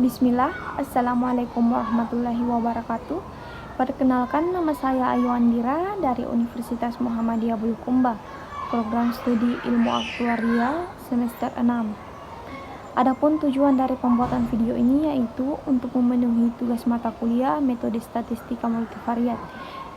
Bismillah, Assalamualaikum warahmatullahi wabarakatuh. Perkenalkan, nama saya Ayu Andira dari Universitas Muhammadiyah Bulukumba, program studi Ilmu Aktuaria semester 6. Adapun tujuan dari pembuatan video ini yaitu untuk memenuhi tugas mata kuliah Metode Statistika Multivariat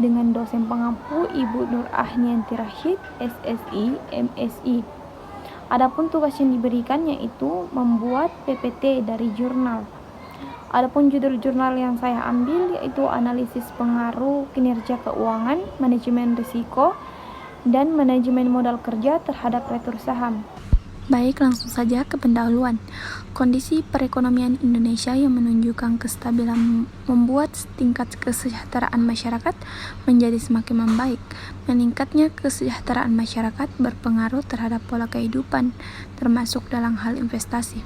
dengan dosen pengampu Ibu Nur Ahnianti Rashid, SSI, MSI. Adapun tugas yang diberikan yaitu membuat PPT dari jurnal. Adapun judul jurnal yang saya ambil yaitu analisis pengaruh kinerja keuangan, manajemen risiko, dan manajemen modal kerja terhadap retur saham. Baik, langsung saja ke pendahuluan. Kondisi perekonomian Indonesia yang menunjukkan kestabilan membuat tingkat kesejahteraan masyarakat menjadi semakin membaik. Meningkatnya kesejahteraan masyarakat berpengaruh terhadap pola kehidupan, termasuk dalam hal investasi.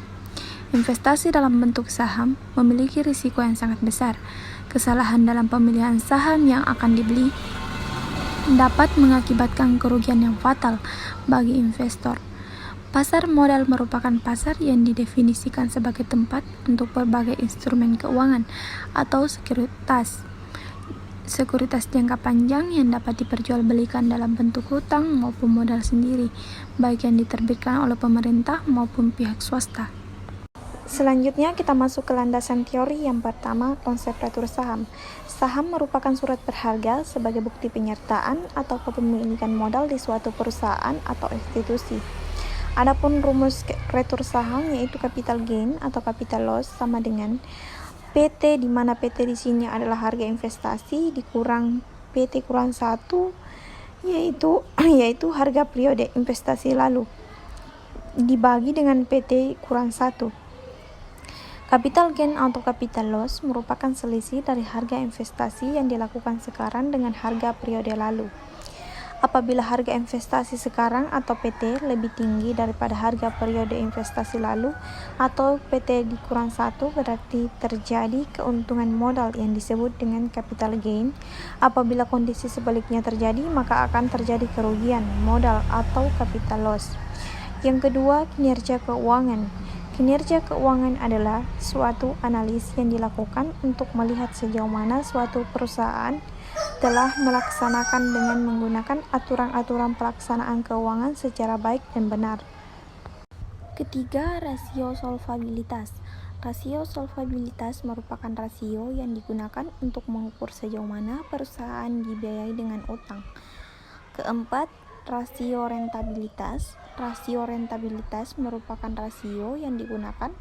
Investasi dalam bentuk saham memiliki risiko yang sangat besar. Kesalahan dalam pemilihan saham yang akan dibeli dapat mengakibatkan kerugian yang fatal bagi investor. Pasar modal merupakan pasar yang didefinisikan sebagai tempat untuk berbagai instrumen keuangan atau sekuritas. Sekuritas jangka panjang yang dapat diperjualbelikan dalam bentuk hutang maupun modal sendiri, baik yang diterbitkan oleh pemerintah maupun pihak swasta. Selanjutnya kita masuk ke landasan teori yang pertama, konsep retur saham. Saham merupakan surat berharga sebagai bukti penyertaan atau kepemilikan modal di suatu perusahaan atau institusi. Adapun rumus retur saham yaitu capital gain atau capital loss sama dengan PT, di mana PT di sini adalah harga investasi dikurang PT kurang 1 yaitu harga periode investasi lalu dibagi dengan PT kurang 1. Capital gain atau capital loss merupakan selisih dari harga investasi yang dilakukan sekarang dengan harga periode lalu. Apabila harga investasi sekarang atau PT lebih tinggi daripada harga periode investasi lalu atau PT dikurang 1, berarti terjadi keuntungan modal yang disebut dengan capital gain. Apabila kondisi sebaliknya terjadi, maka akan terjadi kerugian modal atau capital loss. Yang kedua, kinerja keuangan. Kinerja keuangan adalah suatu analis yang dilakukan untuk melihat sejauh mana suatu perusahaan telah melaksanakan dengan menggunakan aturan-aturan pelaksanaan keuangan secara baik dan benar. Ketiga, rasio solvabilitas. Rasio solvabilitas merupakan rasio yang digunakan untuk mengukur sejauh mana perusahaan dibiayai dengan utang. Keempat, rasio rentabilitas. Rasio rentabilitas merupakan rasio yang digunakan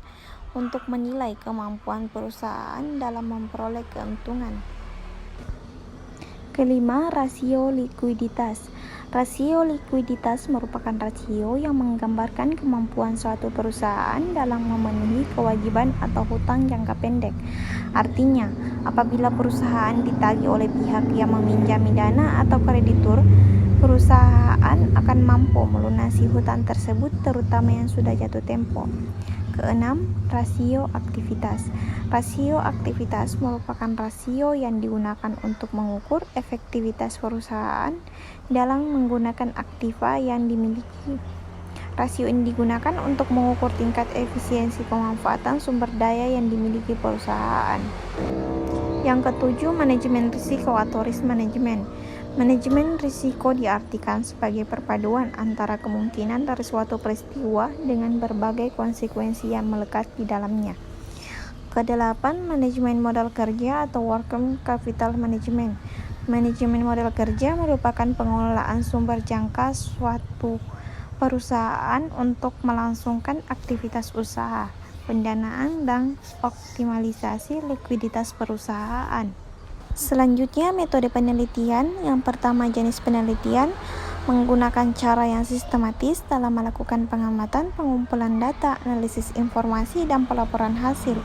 untuk menilai kemampuan perusahaan dalam memperoleh keuntungan. Kelima, rasio likuiditas. Rasio likuiditas merupakan rasio yang menggambarkan kemampuan suatu perusahaan dalam memenuhi kewajiban atau hutang jangka pendek. Artinya, apabila perusahaan ditagih oleh pihak yang meminjami dana atau kreditur, perusahaan akan mampu melunasi hutang tersebut, terutama yang sudah jatuh tempo. Keenam, rasio aktivitas. Rasio aktivitas merupakan rasio yang digunakan untuk mengukur efektivitas perusahaan dalam menggunakan aktiva yang dimiliki. Rasio ini digunakan untuk mengukur tingkat efisiensi pemanfaatan sumber daya yang dimiliki perusahaan. Yang ketujuh, manajemen risiko atau risk management. Manajemen risiko diartikan sebagai perpaduan antara kemungkinan dari suatu peristiwa dengan berbagai konsekuensi yang melekat di dalamnya. Kedelapan, manajemen modal kerja atau working capital management. Manajemen modal kerja merupakan pengelolaan sumber jangka suatu perusahaan untuk melangsungkan aktivitas usaha, pendanaan, dan optimalisasi likuiditas perusahaan. Selanjutnya, metode penelitian. Yang pertama, jenis penelitian menggunakan cara yang sistematis dalam melakukan pengamatan, pengumpulan data, analisis informasi, dan pelaporan hasil.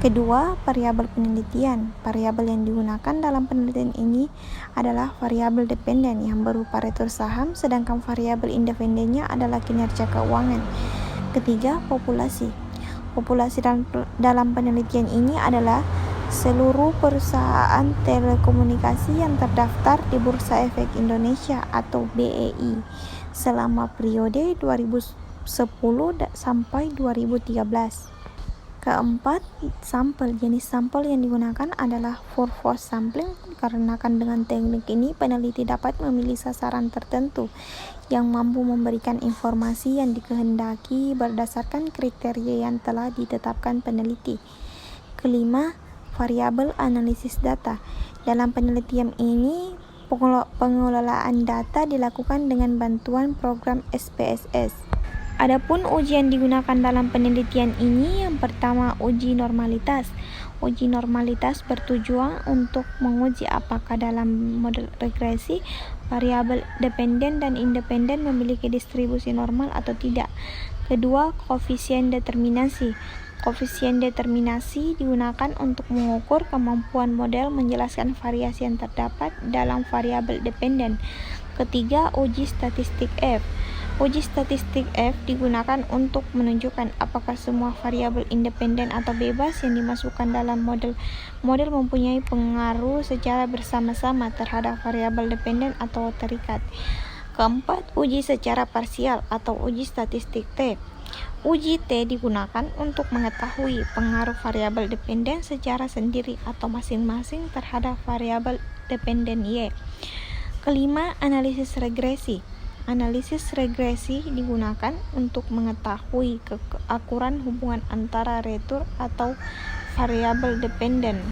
Kedua, variabel penelitian. Variabel yang digunakan dalam penelitian ini adalah variabel dependen yang berupa retur saham, sedangkan variabel independennya adalah kinerja keuangan. Ketiga, populasi. Populasi dalam penelitian ini adalah seluruh perusahaan telekomunikasi yang terdaftar di Bursa Efek Indonesia atau BEI selama periode 2010 sampai 2013. Keempat, sampel. Jenis sampel yang digunakan adalah force sampling. Dikarenakan dengan teknik ini, peneliti dapat memilih sasaran tertentu yang mampu memberikan informasi yang dikehendaki berdasarkan kriteria yang telah ditetapkan peneliti. Kelima, variabel analisis data. Dalam penelitian ini, pengelolaan data dilakukan dengan bantuan program SPSS. Adapun uji yang digunakan dalam penelitian ini, yang pertama uji normalitas. Uji normalitas bertujuan untuk menguji apakah dalam model regresi variabel dependen dan independen memiliki distribusi normal atau tidak. Kedua, koefisien determinasi. Koefisien determinasi digunakan untuk mengukur kemampuan model menjelaskan variasi yang terdapat dalam variabel dependen. Ketiga, uji statistik F. Uji statistik F digunakan untuk menunjukkan apakah semua variabel independen atau bebas yang dimasukkan dalam model mempunyai pengaruh secara bersama-sama terhadap variabel dependen atau terikat. Keempat, uji secara parsial atau uji statistik T. Uji T digunakan untuk mengetahui pengaruh variabel dependen secara sendiri atau masing-masing terhadap variabel dependen Y. Kelima, analisis regresi. Analisis regresi digunakan untuk mengetahui keakuran hubungan antara retur atau variabel dependen.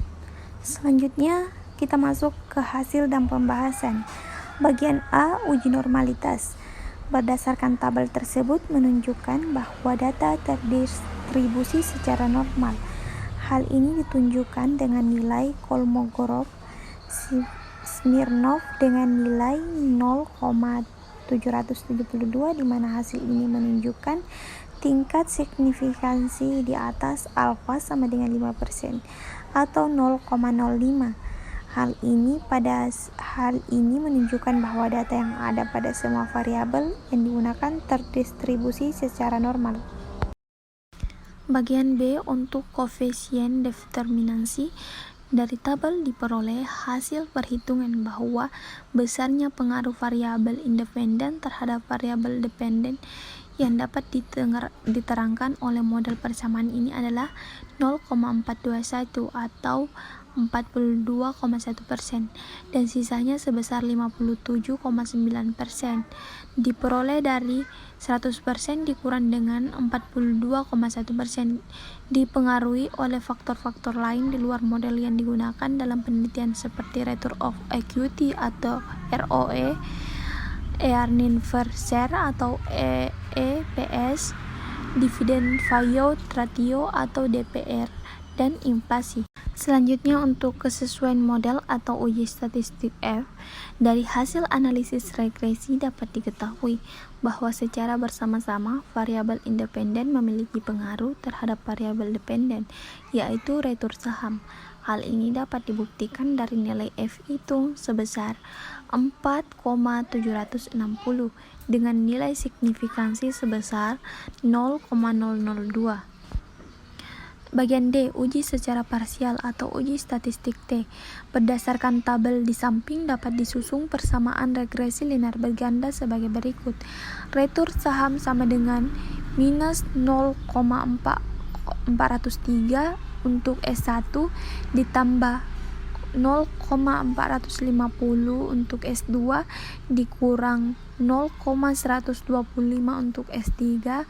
Selanjutnya, kita masuk ke hasil dan pembahasan. Bagian A, uji normalitas. Berdasarkan tabel tersebut menunjukkan bahwa data terdistribusi secara normal. Hal ini ditunjukkan dengan nilai Kolmogorov-Smirnov dengan nilai 0,772, di mana hasil ini menunjukkan tingkat signifikansi di atas alfa sama dengan 5% atau 0,05. Hal ini menunjukkan bahwa data yang ada pada semua variabel yang digunakan terdistribusi secara normal. Bagian B, untuk koefisien determinasi. Dari tabel diperoleh hasil perhitungan bahwa besarnya pengaruh variabel independen terhadap variabel dependen yang dapat diterangkan oleh model persamaan ini adalah 0,421 atau 42,1% dan sisanya sebesar 57,9%. Diperoleh dari 100% dikurang dengan 42,1%, dipengaruhi oleh faktor-faktor lain di luar model yang digunakan dalam penelitian seperti return of equity atau ROE, earning per share atau EPS, dividend payout ratio atau DPR, dan inflasi. Selanjutnya, untuk kesesuaian model atau uji statistik F. Dari hasil analisis regresi dapat diketahui bahwa secara bersama-sama variabel independen memiliki pengaruh terhadap variabel dependen, yaitu retur saham. Hal ini dapat dibuktikan dari nilai F itu sebesar 4,760 dengan nilai signifikansi sebesar 0,002. Bagian D, uji secara parsial atau uji statistik T. Berdasarkan tabel di samping dapat disusun persamaan regresi linear berganda sebagai berikut. Retur saham sama dengan minus 0,403 untuk S1 ditambah 0,450 untuk S2 dikurang 0,125 untuk S3,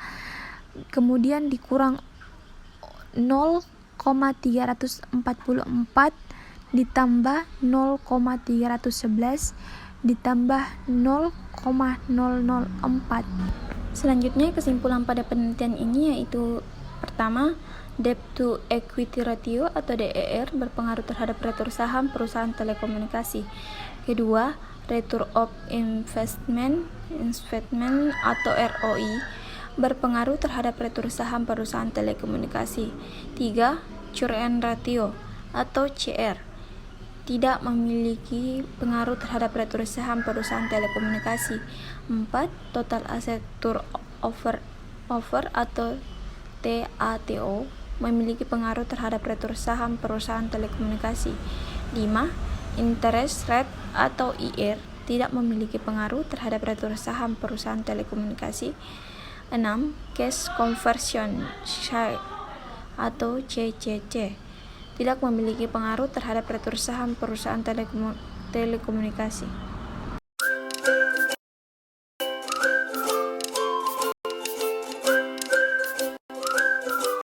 kemudian dikurang 0,344 ditambah 0,311 ditambah 0,004. Selanjutnya, kesimpulan pada penelitian ini yaitu pertama, debt to equity ratio atau DER berpengaruh terhadap retur saham perusahaan telekomunikasi. Kedua, return of investment atau ROI berpengaruh terhadap retur saham perusahaan telekomunikasi. 3. Churn ratio atau CR tidak memiliki pengaruh terhadap retur saham perusahaan telekomunikasi. 4. Total asset turnover atau TATO memiliki pengaruh terhadap retur saham perusahaan telekomunikasi. 5. Interest rate atau IR tidak memiliki pengaruh terhadap retur saham perusahaan telekomunikasi. 6. Cash conversion atau CCC, tidak memiliki pengaruh terhadap retur saham perusahaan telekomunikasi.